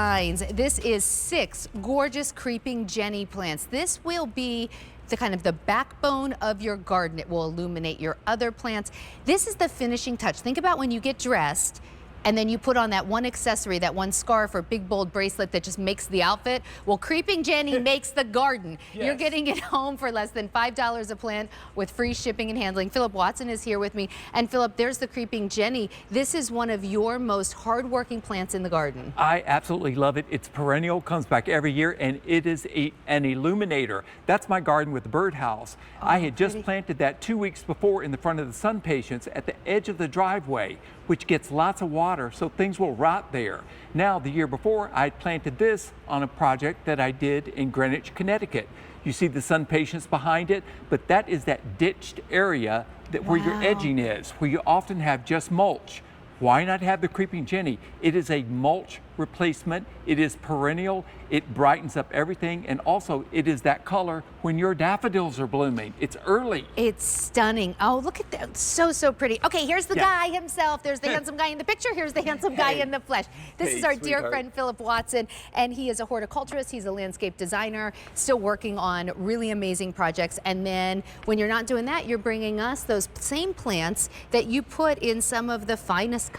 This is 6 gorgeous creeping Jenny plants. This will be the kind of the backbone of your garden. It will illuminate your other plants. This is the finishing touch. Think about when you get dressed and then you put on that one accessory, that one scarf or big bold bracelet that just makes the outfit. Well, Creeping Jenny makes the garden. Yes. You're getting it home for less than $5 a plant with free shipping and handling. Phillip Watson is here with me. And Phillip, there's the Creeping Jenny. This is one of your most hardworking plants in the garden. I absolutely love it. It's perennial, comes back every year, and it is an illuminator. That's my garden with the birdhouse. I had just planted that 2 weeks before in the front of the sun patients at the edge of the driveway, which gets lots of water, so things will rot there. Now, the year before, I planted this on a project that I did in Greenwich, Connecticut. You see the sun patients behind it, but that is that ditched area where your edging is, where you often have just mulch. Why not have the Creeping Jenny? It is a mulch replacement. It is perennial. It brightens up everything. And also, it is that color when your daffodils are blooming. It's early. It's stunning. Oh, look at that. So pretty. Okay, here's the guy himself. There's the handsome guy in the picture. Here's the handsome guy in the flesh. This is our dear friend, Phillip Watson, and he is a horticulturist. He's a landscape designer, still working on really amazing projects. And then when you're not doing that, you're bringing us those same plants that you put in some of the finest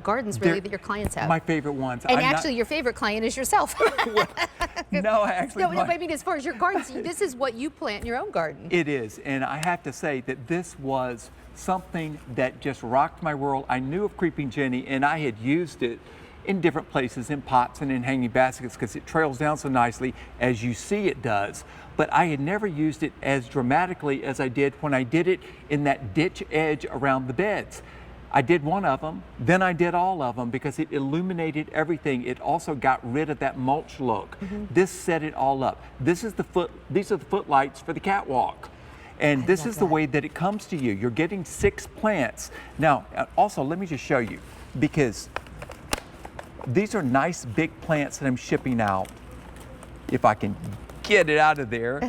gardens, really, that your clients have. My favorite ones. And actually, your favorite client is yourself. No, actually. No, I mean, as far as your gardens, this is what you plant in your own garden. It is, and I have to say that this was something that just rocked my world. I knew of Creeping Jenny, and I had used it in different places, in pots and in hanging baskets, because it trails down so nicely, as you see it does. But I had never used it as dramatically as I did when I did it in that ditch edge around the beds. I did one of them, then I did all of them because it illuminated everything. It also got rid of that mulch look. This set it all up. These are the footlights for the catwalk. And this is the way that it comes to you. You're getting 6 plants. Now, also, let me just show you, because these are nice big plants that I'm shipping out, if I can get it out of there,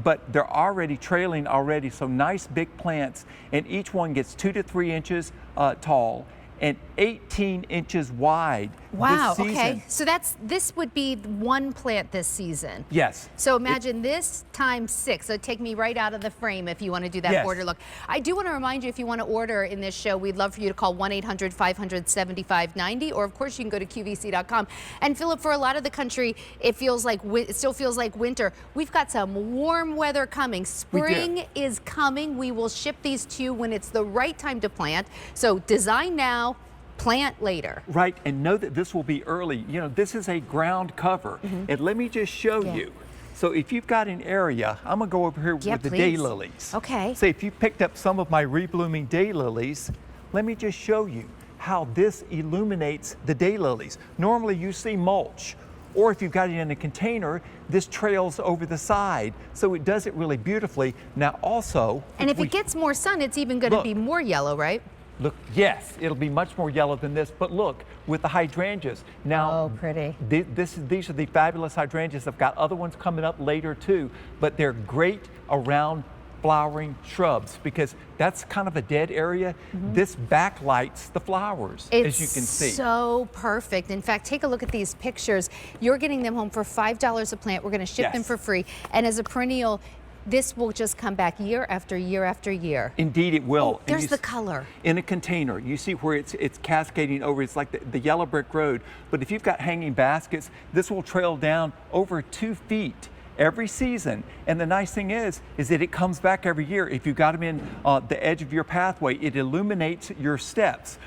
but they're already trailing already, so nice big plants, and each one gets 2 to 3 inches tall and 18 inches wide. Wow, this season. okay. So this would be one plant this season. Yes. So imagine this times 6. So take me right out of the frame if you want to do that border look. I do want to remind you, if you want to order in this show, we'd love for you to call 1-800-500-7590, or of course you can go to QVC.com. And Phillip, for a lot of the country, it still feels like winter. We've got some warm weather coming. Spring is coming. We will ship these to you when it's the right time to plant. So design now, plant later. Right, and know that this will be early. You know, this is a ground cover. And let me just show you. So if you've got an area, I'm gonna go over here with the daylilies. Okay. So if you picked up some of my reblooming daylilies, let me just show you how this illuminates the daylilies. Normally you see mulch, or if you've got it in a container, this trails over the side. So it does it really beautifully. Now also, and if it gets more sun, it's even gonna be more yellow, right? Look, yes, it'll be much more yellow than this, but look, with the hydrangeas. Now, pretty. These are the fabulous hydrangeas. I've got other ones coming up later too, but they're great around flowering shrubs because that's kind of a dead area. This backlights the flowers, as you can see. It's so perfect. In fact, take a look at these pictures. You're getting them home for $5 a plant. We're gonna ship them for free. And as a perennial, this will just come back year after year after year. Indeed, it will. Oh, there's the color. In a container, you see where it's cascading over. It's like the yellow brick road. But if you've got hanging baskets, this will trail down over 2 feet every season. And the nice thing is that it comes back every year. If you've got them in the edge of your pathway, it illuminates your steps.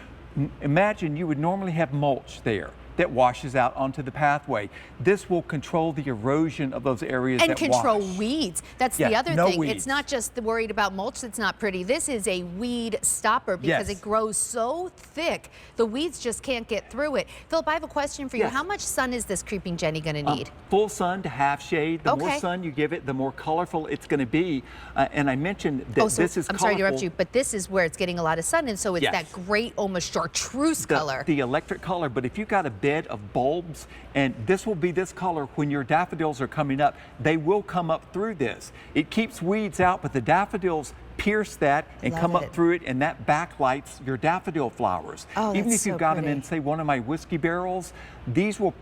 Imagine you would normally have mulch there that washes out onto the pathway. This will control the erosion of those areas and that control wash. Weeds. That's the other thing. It's not just worried about mulch that's not pretty. This is a weed stopper because it grows so thick, the weeds just can't get through it. Phillip, I have a question for you. How much sun is this Creeping Jenny going to need? Full sun to half shade. The more sun you give it, the more colorful it's going to be. And I mentioned that this is I'm sorry to interrupt you, but this is where it's getting a lot of sun, and so it's that great, almost chartreuse color. The electric color. But if you've got a big bed of bulbs, and this will be this color when your daffodils are coming up. They will come up through this. It keeps weeds out, but the daffodils pierce that and Love come it. up through it, and that backlights your daffodil flowers. Oh, Even that's if you've so got them pretty. in, say, one of my whiskey barrels, these will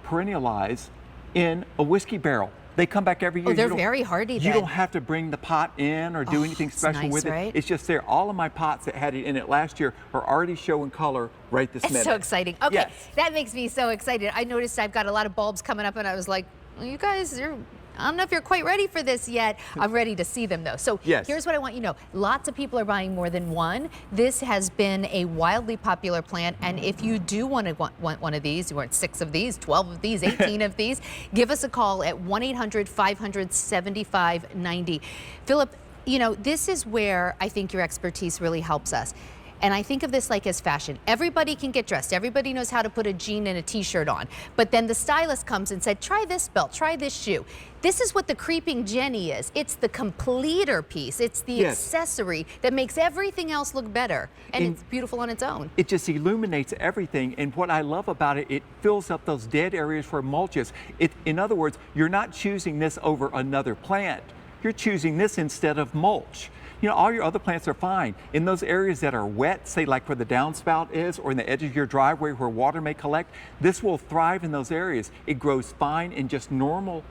perennialize in a whiskey barrel. They come back every year. Oh, they're You don't- very hardy You then. don't have to bring the pot in or do Oh, anything it's special nice, with it. right? It's just there. All of my pots that had it in it last year are already showing color right this It's minute. so exciting. Okay, Yes. that makes me so excited. I noticed I've got a lot of bulbs coming up, and I was like, well, you guys, I don't know if you're quite ready for this yet. I'm ready to see them though. So Yes. here's what I want you to know. Lots of people are buying more than one. This has been a wildly popular plant, and if you do want one of these, you want 6 of these, 12 of these, 18 of these, give us a call at 1-800-500-7590. Phillip, you know, this is where I think your expertise really helps us. And I think of this like as fashion. Everybody can get dressed. Everybody knows how to put a jean and a t-shirt on. But then the stylist comes and said, try this belt, try this shoe. This is what the Creeping Jenny is. It's the completer piece. It's the Yes. accessory that makes everything else look better. And And- it's beautiful on its own. It just illuminates everything, and what I love about it, it fills up those dead areas where mulch is. In other words, you're not choosing this over another plant. You're choosing this instead of mulch. You know, all your other plants are fine. In those areas that are wet, say like where the downspout is or in the edge of your driveway where water may collect, this will thrive in those areas. It grows fine in just normal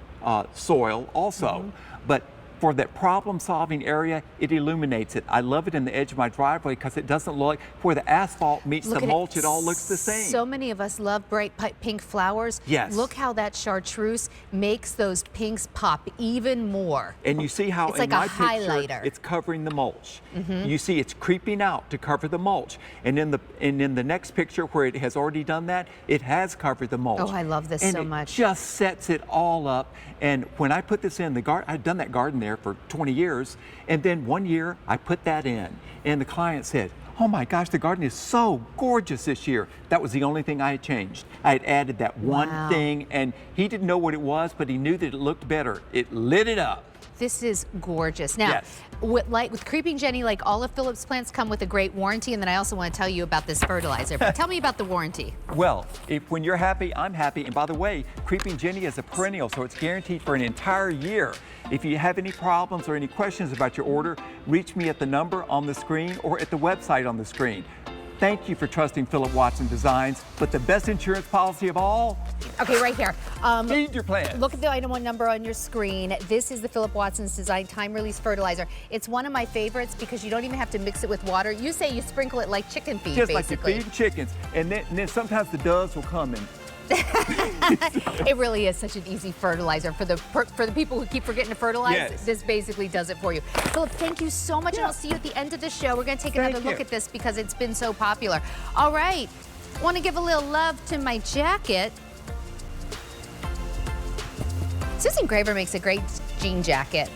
soil also. But for that problem-solving area, it illuminates it. I love it in the edge of my driveway because it doesn't look like where the asphalt meets Look the at mulch, it all looks the same. So many of us love bright pink flowers. Yes. Look how that chartreuse makes those pinks pop even more. And you see how It's in like a my picture, highlighter. it's covering the mulch. You see it's creeping out to cover the mulch. And in the next picture where it has already done that, it has covered the mulch. Oh, I love this and so it much. just sets it all up. And when I put this in the garden, I'd done that garden there for 20 years. And then one year I put that in and the client said, oh my gosh, the garden is so gorgeous this year. That was the only thing I had changed. I had added that one Wow. thing, and he didn't know what it was, but he knew that it looked better. It lit it up. This is gorgeous. Now, Yes. with Creeping Jenny, like all of Phillip's plants come with a great warranty, and then I also want to tell you about this fertilizer. But tell me about the warranty. Well, when you're happy, I'm happy. And by the way, Creeping Jenny is a perennial, so it's guaranteed for an entire year. If you have any problems or any questions about your order, reach me at the number on the screen or at the website on the screen. Thank you for trusting Phillip Watson Designs, but the best insurance policy of all, Okay, right here. feed your plants. Look at the item 1 number on your screen. This is the Phillip Watson's Design time-release fertilizer. It's one of my favorites because you don't even have to mix it with water. You say you sprinkle it like chicken feed, Just basically. like you feed chickens. And then sometimes the doves will come and It really is such an easy fertilizer for the people who keep forgetting to fertilize. Yes. This basically does it for you. Phillip, thank you so much, and I'll see you at the end of the show. We're going to take Thank another look you. at this because it's been so popular. All right, want to give a little love to my jacket. Susan Graver makes a great jean jacket.